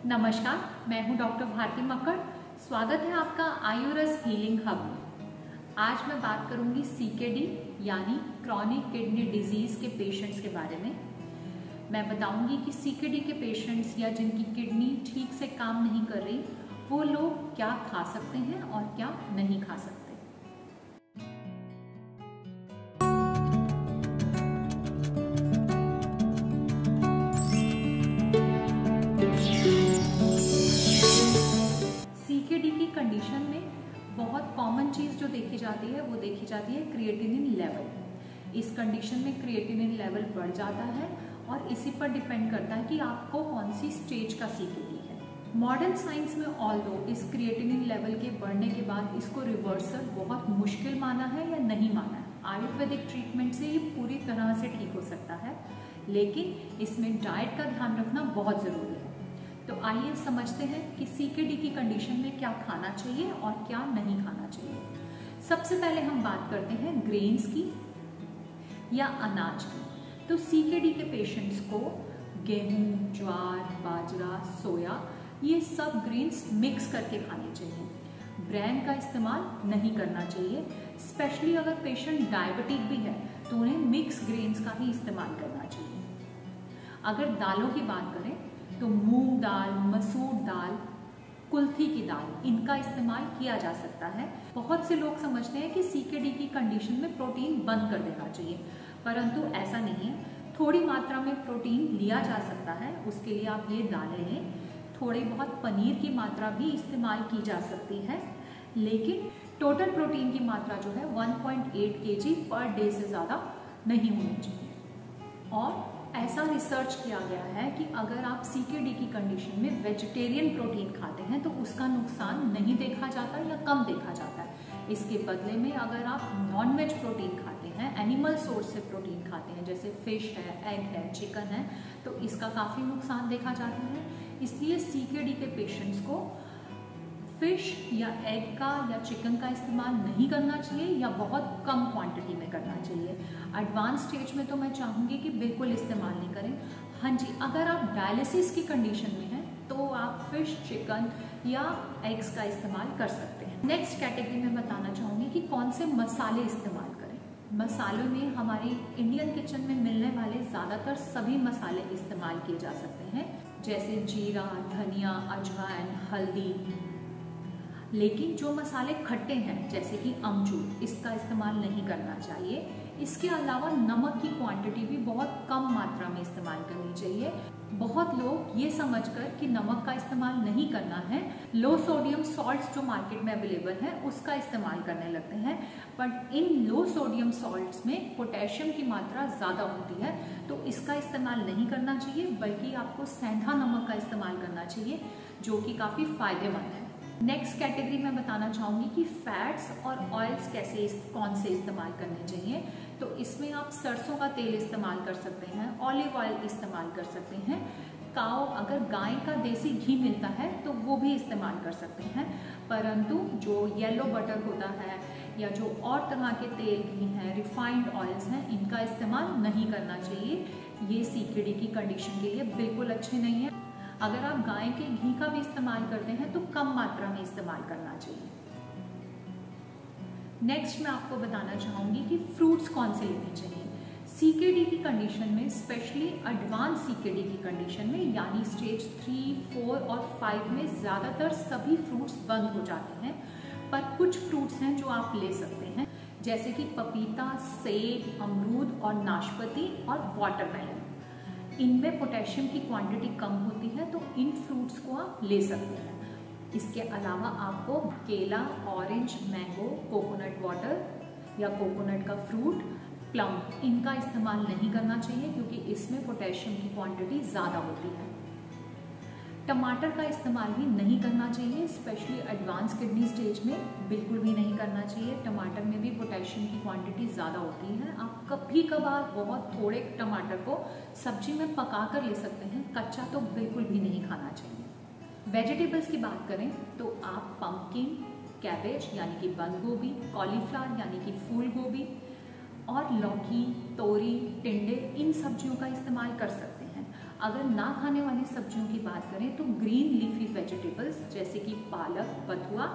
नमस्कार, मैं हूं डॉक्टर भारती मक्कड़। स्वागत है आपका आयुरस हीलिंग हब में। आज मैं बात करूंगी सीकेडी यानी क्रॉनिक किडनी डिजीज के पेशेंट्स के बारे में। मैं बताऊंगी कि सीकेडी के पेशेंट्स या जिनकी किडनी ठीक से काम नहीं कर रही वो लोग क्या खा सकते हैं और क्या नहीं खा सकते। सीकेडी की कंडीशन में बहुत कॉमन चीज़ जो देखी जाती है वो देखी जाती है क्रिएटिनिन लेवल। इस कंडीशन में क्रिएटिनिन लेवल बढ़ जाता है और इसी पर डिपेंड करता है कि आपको कौन सी स्टेज का सीकेडी है। मॉडर्न साइंस में ऑल्दो इस क्रिएटिनिन लेवल के बढ़ने के बाद इसको रिवर्सल बहुत मुश्किल माना है या नहीं माना है। आयुर्वेदिक ट्रीटमेंट से ये पूरी तरह से ठीक हो सकता है, लेकिन इसमें डाइट का ध्यान रखना बहुत ज़रूरी है। तो आइए समझते हैं कि सीकेडी की कंडीशन में क्या खाना चाहिए और क्या नहीं खाना चाहिए। सबसे पहले हम बात करते हैं ग्रेन्स की या अनाज की। तो सीकेडी के पेशेंट्स को गेहूं, ज्वार, बाजरा, सोया ये सब ग्रेन्स मिक्स करके खाने चाहिए। ब्रैन का इस्तेमाल नहीं करना चाहिए। स्पेशली अगर पेशेंट डायबिटिक भी है तो उन्हें मिक्स ग्रेन्स का ही इस्तेमाल करना चाहिए। अगर दालों की बात करें तो मूंग दाल, मसूर दाल, कुल्थी की दाल, इनका इस्तेमाल किया जा सकता है। बहुत से लोग समझते हैं कि सीकेडी की कंडीशन में प्रोटीन बंद कर देना चाहिए, परंतु ऐसा नहीं है। थोड़ी मात्रा में प्रोटीन लिया जा सकता है, उसके लिए आप ये दालें लें। थोड़ी बहुत पनीर की मात्रा भी इस्तेमाल की जा सकती है, लेकिन टोटल प्रोटीन की मात्रा जो है 1.8 kg पर डे से ज़्यादा नहीं होनी चाहिए। और ऐसा रिसर्च किया गया है कि अगर आप सीकेडी की कंडीशन में वेजिटेरियन प्रोटीन खाते हैं तो उसका नुकसान नहीं देखा जाता या कम देखा जाता है। इसके बदले में अगर आप नॉन वेज प्रोटीन खाते हैं, एनिमल सोर्स से प्रोटीन खाते हैं, जैसे फिश है, एग है, चिकन है, तो इसका काफ़ी नुकसान देखा जाता है। इसलिए सीकेडी के पेशेंट्स को फिश या एग का या चिकन का इस्तेमाल नहीं करना चाहिए या बहुत कम क्वांटिटी में करना चाहिए। एडवांस स्टेज में तो मैं चाहूँगी कि बिल्कुल इस्तेमाल नहीं करें। हाँ जी, अगर आप डायलिसिस की कंडीशन में हैं तो आप फिश, चिकन या एग्स का इस्तेमाल कर सकते हैं। नेक्स्ट कैटेगरी में बताना चाहूँगी कि कौन से मसाले इस्तेमाल करें। मसालों में हमारी इंडियन किचन में मिलने वाले ज़्यादातर सभी मसाले इस्तेमाल किए जा सकते हैं, जैसे जीरा, धनिया, अजवाइन, हल्दी। लेकिन जो मसाले खट्टे हैं जैसे कि अमचूर, इसका इस्तेमाल नहीं करना चाहिए। इसके अलावा नमक की क्वांटिटी भी बहुत कम मात्रा में इस्तेमाल करनी चाहिए। बहुत लोग ये समझकर कि नमक का इस्तेमाल नहीं करना है, लो सोडियम सॉल्ट्स जो मार्केट में अवेलेबल है उसका इस्तेमाल करने लगते हैं। But in low sodium salts में पोटेशियम की मात्रा ज़्यादा होती है, तो इसका इस्तेमाल नहीं करना चाहिए, बल्कि आपको सेंधा नमक का इस्तेमाल करना चाहिए, जो कि काफ़ी फायदेमंद है। नेक्स्ट कैटेगरी में बताना चाहूँगी कि फैट्स और ऑयल्स कौन से इस्तेमाल करने चाहिए। तो इसमें आप सरसों का तेल इस्तेमाल कर सकते हैं, ऑलिव ऑयल इस्तेमाल कर सकते हैं, अगर गाय का देसी घी मिलता है तो वो भी इस्तेमाल कर सकते हैं। परंतु जो येलो बटर होता है या जो और तरह के तेल घी हैं, रिफाइंड ऑयल्स हैं, इनका इस्तेमाल नहीं करना चाहिए। ये सीकेडी की कंडीशन के लिए बिल्कुल अच्छे नहीं है। अगर आप गाय के घी का भी इस्तेमाल करते हैं तो कम मात्रा में इस्तेमाल करना चाहिए। नेक्स्ट मैं आपको बताना चाहूँगी कि फ्रूट्स कौन से लेने चाहिए। सीकेडी की कंडीशन में, स्पेशली एडवांस सीकेडी की कंडीशन में, यानी स्टेज 3, 4 और 5 में ज़्यादातर सभी फ्रूट्स बंद हो जाते हैं, पर कुछ फ्रूट्स हैं जो आप ले सकते हैं, जैसे कि पपीता, सेब, अमरूद और नाशपाती और वाटरमेलन। इनमें पोटेशियम की क्वांटिटी कम होती है, तो इन फ्रूट्स को आप ले सकते हैं। इसके अलावा आपको केला, ऑरेंज, मैंगो, कोकोनट वाटर या कोकोनट का फ्रूट, प्लम, इनका इस्तेमाल नहीं करना चाहिए क्योंकि इसमें पोटेशियम की क्वांटिटी ज़्यादा होती है। टमाटर का इस्तेमाल भी नहीं करना चाहिए, स्पेशली एडवांस किडनी स्टेज में बिल्कुल भी नहीं करना चाहिए। टमाटर में भी पोटेशियम की क्वांटिटी ज़्यादा होती है। आप कभी कभार बहुत थोड़े टमाटर को सब्जी में पका कर ले सकते हैं, कच्चा तो बिल्कुल भी नहीं खाना चाहिए। वेजिटेबल्स की बात करें तो आप पम्पकिन, कैबेज यानी कि बंद गोभी, कॉलीफ्लावर यानी कि फूल गोभी और लौकी, तोरी, टिंडे, इन सब्जियों का इस्तेमाल कर सकते हैं। अगर ना खाने वाली सब्जियों की बात करें तो ग्रीन लीफी वेजिटेबल्स जैसे कि पालक, बथुआ,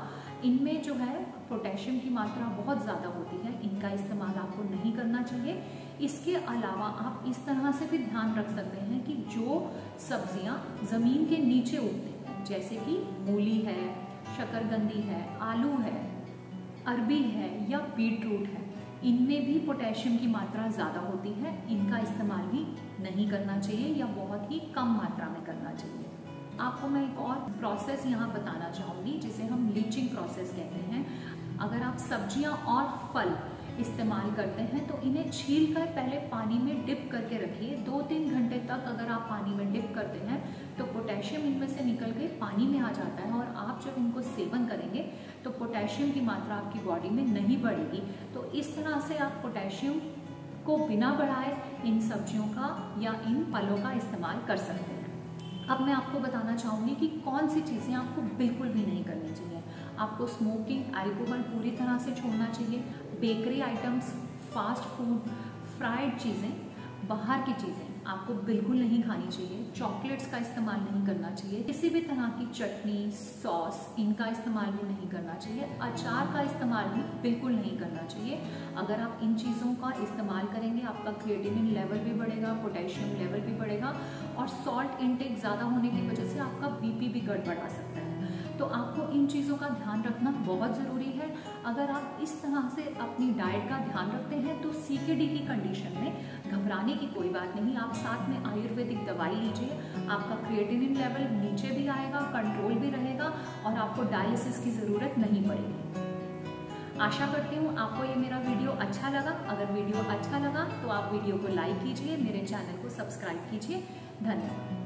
इनमें जो है पोटेशियम की मात्रा बहुत ज़्यादा होती है, इनका इस्तेमाल आपको नहीं करना चाहिए। इसके अलावा आप इस तरह से भी ध्यान रख सकते हैं कि जो सब्जियां ज़मीन के नीचे उगती हैं जैसे कि मूली है, शकरकंदी है, आलू है, अरबी है या बीटरूट है, इनमें भी पोटेशियम की मात्रा ज़्यादा होती है, इनका इस्तेमाल भी नहीं करना चाहिए या बहुत ही कम मात्रा में करना चाहिए। आपको मैं एक और प्रोसेस यहाँ बताना चाहूँगी जिसे हम लीचिंग प्रोसेस कहते हैं। अगर आप सब्जियाँ और फल इस्तेमाल करते हैं तो इन्हें छील कर पहले पानी में डिप करके रखिए। 2-3 घंटे तक अगर आप पानी में डिप करते हैं तो पोटेशियम इनमें से निकल के पानी में आ जाता है और आप जब इनको सेवन करेंगे तो पोटेशियम की मात्रा आपकी बॉडी में नहीं बढ़ेगी। तो इस तरह से आप पोटेशियम को बिना बढ़ाए इन सब्जियों का या इन फलों का इस्तेमाल कर सकते हैं। अब मैं आपको बताना चाहूँगी कि कौन सी चीज़ें आपको बिल्कुल भी नहीं करनी चाहिए। आपको स्मोकिंग, अल्कोहल पूरी तरह से छोड़ना चाहिए। Bakery items, fast food, fried चीज़ें, बाहर की चीज़ें आपको बिल्कुल नहीं खानी चाहिए। चॉकलेट्स का इस्तेमाल नहीं करना चाहिए। किसी भी तरह की चटनी, सॉस, इनका इस्तेमाल भी नहीं करना चाहिए। अचार का इस्तेमाल भी बिल्कुल नहीं करना चाहिए। अगर आप इन चीज़ों का इस्तेमाल करेंगे आपका क्रिएटिनिन लेवल भी बढ़ेगा, पोटेशियम लेवल भी बढ़ेगा और सॉल्ट इनटेक ज़्यादा होने की वजह से आपका बीपी भी गड़बड़ा सकता है। तो आपको इन चीज़ों का ध्यान रखना बहुत ज़रूरी है। अगर आप इस तरह से अपनी डाइट का ध्यान रखते हैं तो CKD की कंडीशन में घबराने की कोई बात नहीं। आप साथ में आयुर्वेदिक दवाई लीजिए, आपका क्रिएटिनिन लेवल नीचे भी आएगा, कंट्रोल भी रहेगा और आपको डायलिसिस की ज़रूरत नहीं पड़ेगी। आशा करती हूँ आपको ये मेरा वीडियो अच्छा लगा। अगर वीडियो अच्छा लगा तो आप वीडियो को लाइक कीजिए, मेरे चैनल को सब्सक्राइब कीजिए। धन्यवाद।